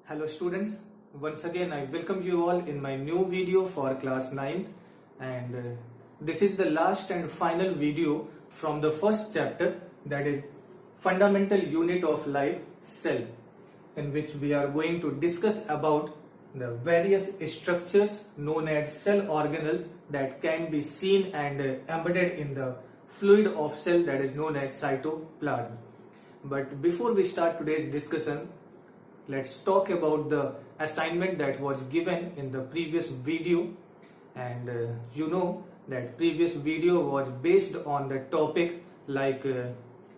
Hello students, once again I welcome you all in my new video for class 9th and this is the last and final video from the first chapter, that is fundamental unit of life, cell, in which we are going to discuss about the various structures known as cell organelles that can be seen and embedded in the fluid of cell, that is known as cytoplasm. But before we start today's discussion, let's talk about the assignment that was given in the previous video. And you know that previous video was based on the topic like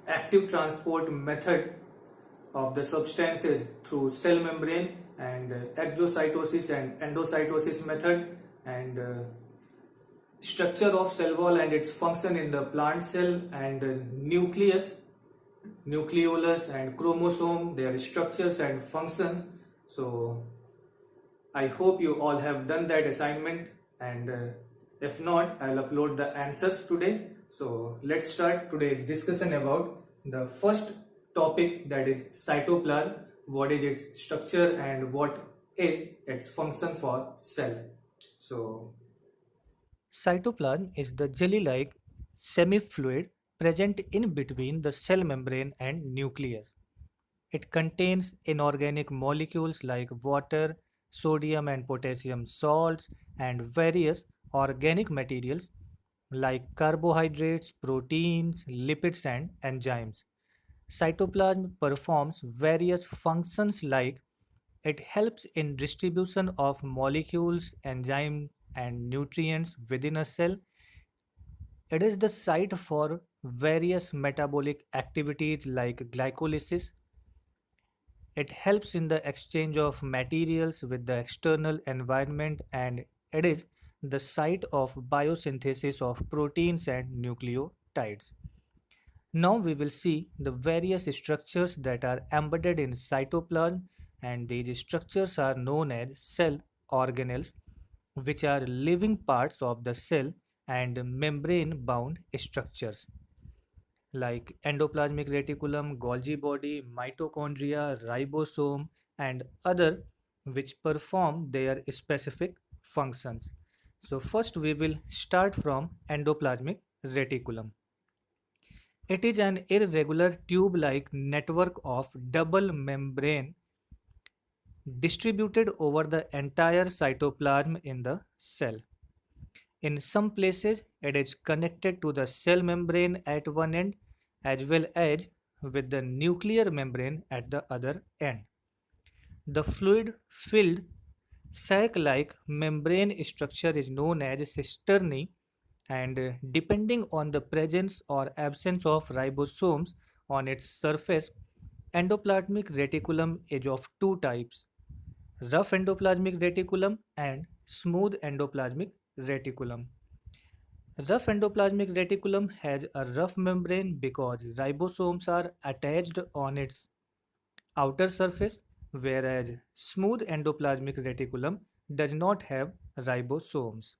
active transport method of the substances through cell membrane, and exocytosis and endocytosis method, and structure of cell wall and its function in the plant cell, and nucleus, nucleolus and chromosome, their structures and functions. So I hope you all have done that assignment, and if not, I'll upload the answers today. So let's start today's discussion about the first topic, that is cytoplasm. What is its structure and what is its function for cell? So cytoplasm is the jelly-like semi-fluid present in between the cell membrane and nucleus. It contains inorganic molecules like water, sodium and potassium salts, and various organic materials like carbohydrates, proteins, lipids, and enzymes. Cytoplasm performs various functions like it helps in distribution of molecules, enzymes, and nutrients within a cell. It is the site for various metabolic activities like glycolysis. It helps in the exchange of materials with the external environment, and it is the site of biosynthesis of proteins and nucleotides. Now we will see the various structures that are embedded in cytoplasm, and these structures are known as cell organelles, which are living parts of the cell and membrane bound structures like endoplasmic reticulum, Golgi body, mitochondria, ribosome, and other, which perform their specific functions. So first we will start from endoplasmic reticulum. It is an irregular tube-like network of double membrane distributed over the entire cytoplasm in the cell. In some places, it is connected to the cell membrane at one end as well as with the nuclear membrane at the other end. The fluid-filled sac-like membrane structure is known as cisternae, and depending on the presence or absence of ribosomes on its surface, endoplasmic reticulum is of two types: rough endoplasmic reticulum and smooth endoplasmic reticulum. Rough endoplasmic reticulum has a rough membrane because ribosomes are attached on its outer surface, whereas smooth endoplasmic reticulum does not have ribosomes.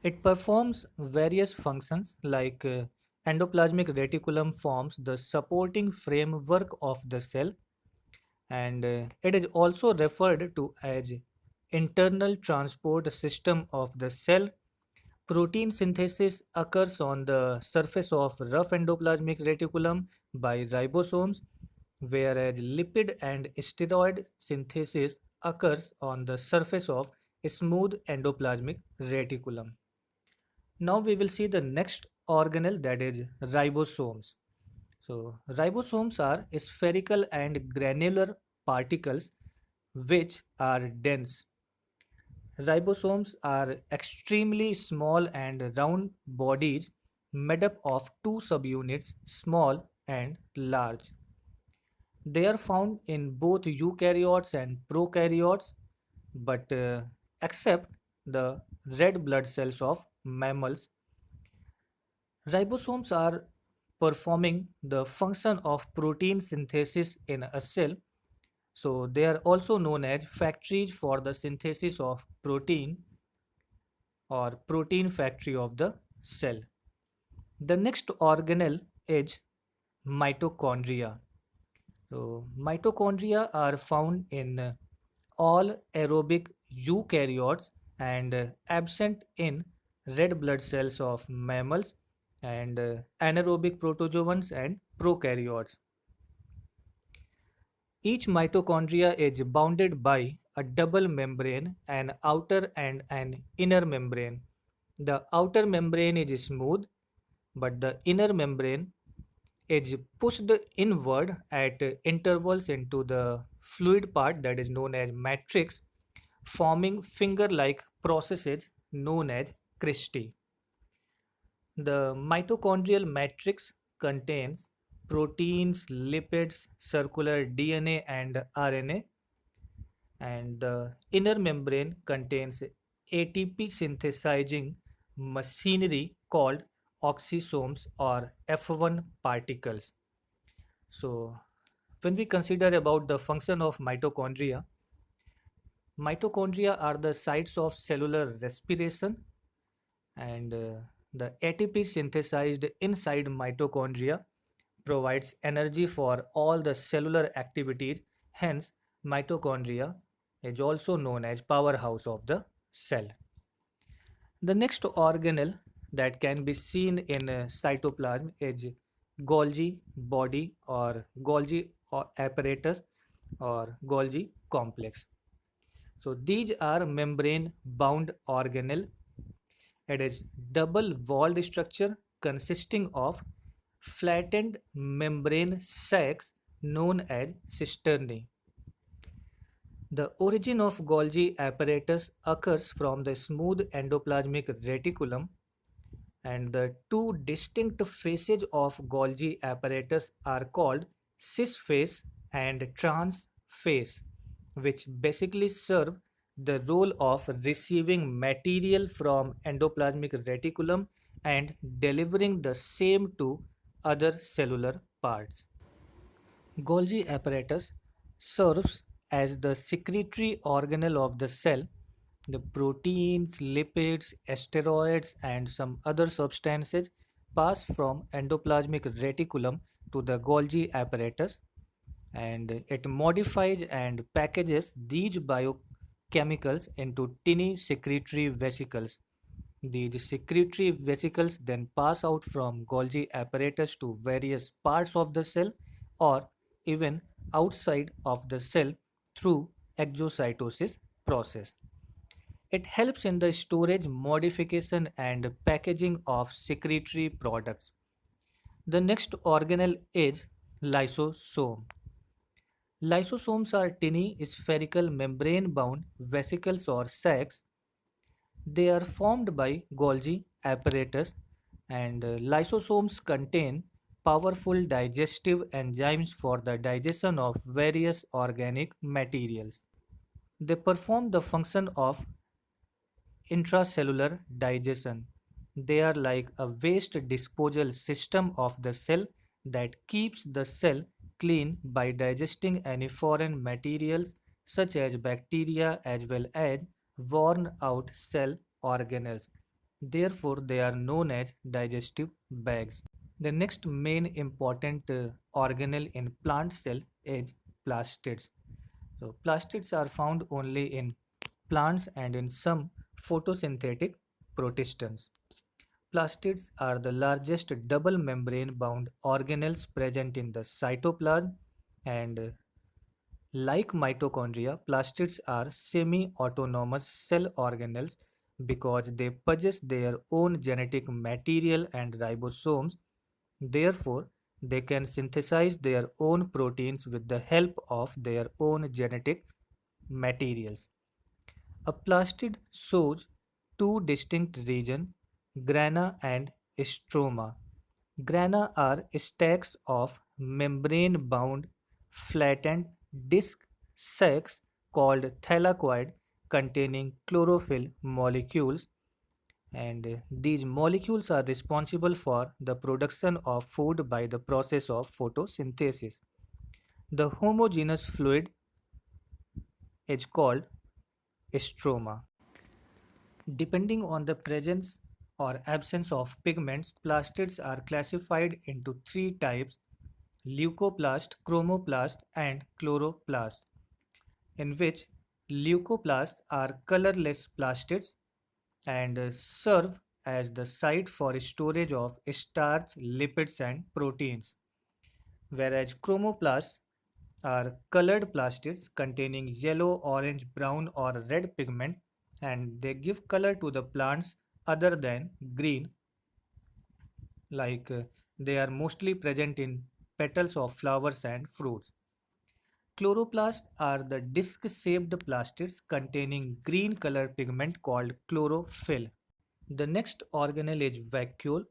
It performs various functions like endoplasmic reticulum forms the supporting framework of the cell, and it is also referred to as internal transport system of the cell. Protein synthesis occurs on the surface of rough endoplasmic reticulum by ribosomes, whereas lipid and steroid synthesis occurs on the surface of smooth endoplasmic reticulum. Now we will see the next organelle, that is ribosomes. So ribosomes are spherical and granular particles which are dense. Ribosomes are extremely small and round bodies made up of two subunits, small and large. They are found in both eukaryotes and prokaryotes, but except the red blood cells of mammals. Ribosomes are performing the function of protein synthesis in a cell, so they are also known as factories for the synthesis of protein or protein factory of the cell. The next organelle is mitochondria. So mitochondria are found in all aerobic eukaryotes and absent in red blood cells of mammals and anaerobic protozoans and prokaryotes. Each mitochondria is bounded by a double membrane, an outer and an inner membrane. The outer membrane is smooth, but the inner membrane is pushed inward at intervals into the fluid part that is known as matrix, forming finger-like processes known as cristae. The mitochondrial matrix contains proteins, lipids, circular DNA, and RNA, and the inner membrane contains ATP synthesizing machinery called oxysomes or F1 particles. So, when we consider about the function of mitochondria, mitochondria are the sites of cellular respiration, and the ATP synthesized inside mitochondria provides energy for all the cellular activities. Hence, mitochondria is also known as powerhouse of the cell. The next organelle that can be seen in cytoplasm is Golgi body or Golgi apparatus or Golgi complex. So these are membrane bound organelle. It is double walled structure consisting of flattened membrane sacs known as cisternae. The origin of Golgi apparatus occurs from the smooth endoplasmic reticulum, and the two distinct phases of Golgi apparatus are called cis phase and trans phase, which basically serve the role of receiving material from endoplasmic reticulum and delivering the same to other cellular parts. Golgi apparatus serves as the secretory organelle of the cell. The proteins, lipids, steroids, and some other substances pass from endoplasmic reticulum to the Golgi apparatus, and it modifies and packages these biochemicals into tiny secretory vesicles. These secretory vesicles then pass out from Golgi apparatus to various parts of the cell or even outside of the cell through exocytosis process. It helps in the storage, modification, and packaging of secretory products. The next organelle is lysosome. Lysosomes are tiny spherical membrane bound vesicles or sacs. They are formed by Golgi apparatus, and lysosomes contain powerful digestive enzymes for the digestion of various organic materials. They perform the function of intracellular digestion. They are like a waste disposal system of the cell that keeps the cell clean by digesting any foreign materials such as bacteria as well as worn out cell organelles. Therefore, they are known as digestive bags. The next main important organelle in plant cell is plastids. So, plastids are found only in plants and in some photosynthetic protistans. Plastids are the largest double membrane bound organelles present in the cytoplasm, and like mitochondria, plastids are semi-autonomous cell organelles because they possess their own genetic material and ribosomes. Therefore, they can synthesize their own proteins with the help of their own genetic materials. A plastid shows two distinct regions, grana and stroma. Grana are stacks of membrane-bound flattened disc sacs called thylakoid containing chlorophyll molecules, and these molecules are responsible for the production of food by the process of photosynthesis. The homogeneous fluid is called stroma. Depending on the presence or absence of pigments, plastids are classified into three types: leucoplast, chromoplast, and chloroplast, in which Leucoplasts are colorless plastids and serve as the site for storage of starch, lipids, and proteins, whereas chromoplasts are colored plastids containing yellow, orange, brown, or red pigment, and they give color to the plants other than green, like they are mostly present in petals of flowers and fruits. Chloroplasts are the disc-shaped plastids containing green color pigment called chlorophyll. The next organelle is vacuole,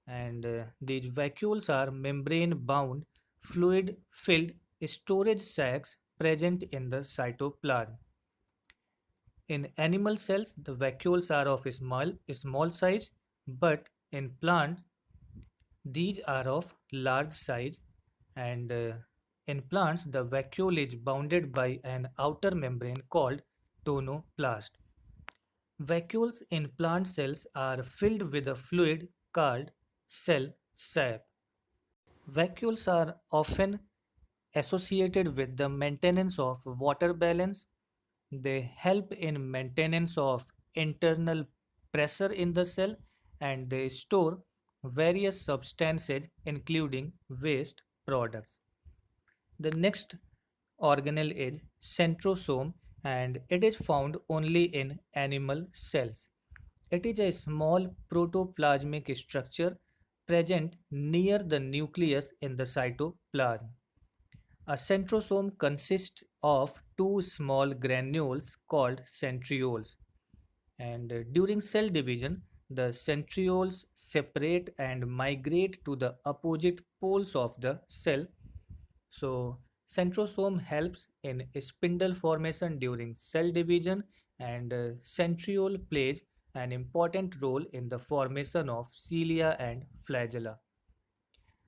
and these vacuoles are membrane-bound, fluid-filled storage sacs present in the cytoplasm. In animal cells, the vacuoles are of small size, but in plants, these are of large size, and in plants, the vacuole is bounded by an outer membrane called tonoplast. Vacuoles in plant cells are filled with a fluid called cell sap. Vacuoles are often associated with the maintenance of water balance. They help in maintenance of internal pressure in the cell, and they store various substances including waste products. The next organelle is centrosome, and it is found only in animal cells. It is a small protoplasmic structure present near the nucleus in the cytoplasm. A centrosome consists of two small granules called centrioles, and during cell division, the centrioles separate and migrate to the opposite poles of the cell. So, centrosome helps in spindle formation during cell division, and centriole plays an important role in the formation of cilia and flagella.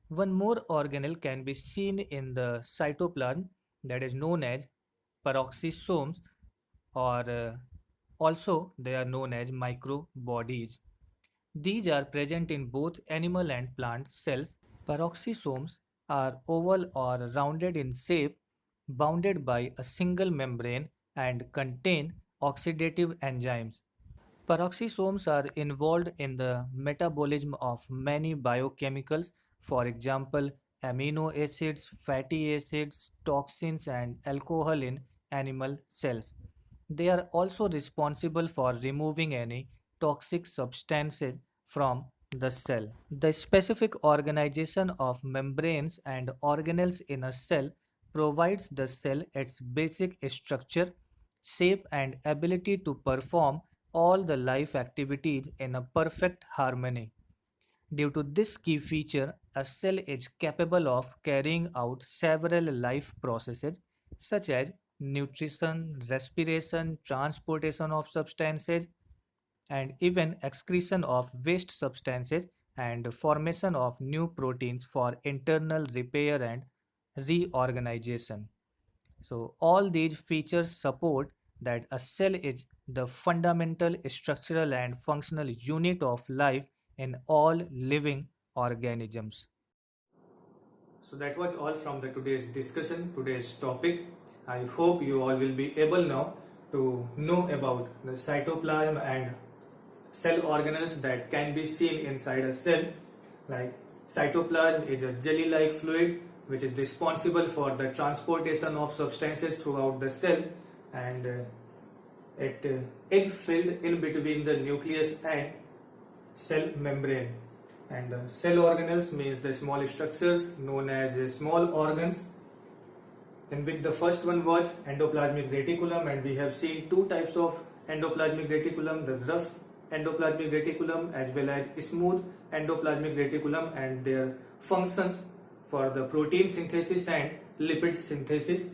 One more organelle can be seen in the cytoplasm, that is known as peroxisomes, or also they are known as microbodies. These are present in both animal and plant cells. Peroxisomes are oval or rounded in shape, bounded by a single membrane, and contain oxidative enzymes. Peroxisomes are involved in the metabolism of many biochemicals, for example, amino acids, fatty acids, toxins, and alcohol in animal cells. They are also responsible for removing any toxic substances from the cell. The specific organization of membranes and organelles in a cell provides the cell its basic structure, shape, and ability to perform all the life activities in a perfect harmony. Due to this key feature, a cell is capable of carrying out several life processes such as nutrition, respiration, transportation of substances, and even excretion of waste substances and formation of new proteins for internal repair and reorganization. So, all these features support that a cell is the fundamental structural and functional unit of life in all living organisms. So that was all from the today's discussion, today's topic. I hope you all will be able now to know about the cytoplasm and cell organelles that can be seen inside a cell. Like cytoplasm is a jelly-like fluid which is responsible for the transportation of substances throughout the cell, and it is filled in between the nucleus and cell membrane. And cell organelles means the small structures known as small organs, in which the first one was endoplasmic reticulum, and we have seen two types of endoplasmic reticulum, the rough endoplasmic reticulum as well as smooth endoplasmic reticulum, and their functions for the protein synthesis and lipid synthesis.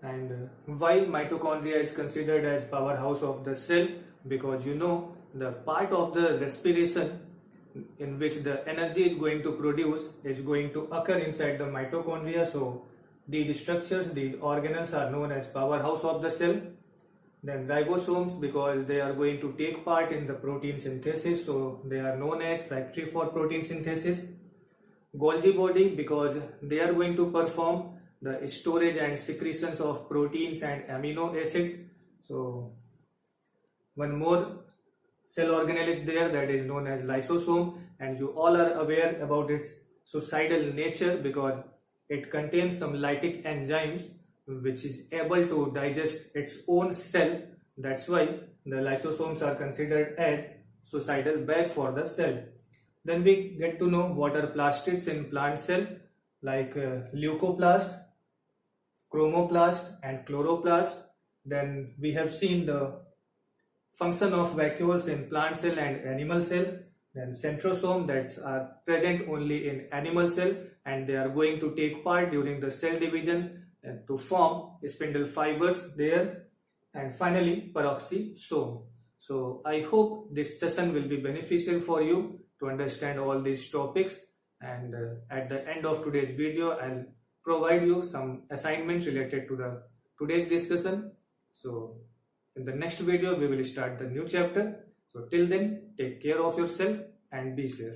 And why mitochondria is considered as powerhouse of the cell, because the part of the respiration in which the energy is going to produce is going to occur inside the mitochondria. So these structures, these organelles are known as powerhouse of the cell. Then ribosomes, because they are going to take part in the protein synthesis, so they are known as factory for protein synthesis. Golgi body, because they are going to perform the storage and secretions of proteins and amino acids. So one more cell organelle is there, that is known as lysosome, and you all are aware about its suicidal nature because it contains some lytic enzymes which is able to digest its own cell. That's why the lysosomes are considered as suicidal bag for the cell. Then we get to know what are plastids in plant cell, like leucoplast, chromoplast and chloroplast. Then we have seen the function of vacuoles in plant cell and animal cell. Then centrosome, that are present only in animal cell and they are going to take part during the cell division and to form spindle fibers there. And finally peroxisome. So I hope this session will be beneficial for you to understand all these topics, and at the end of today's video I'll provide you some assignments related to the today's discussion. So in the next video we will start the new chapter. So till then, take care of yourself and be safe.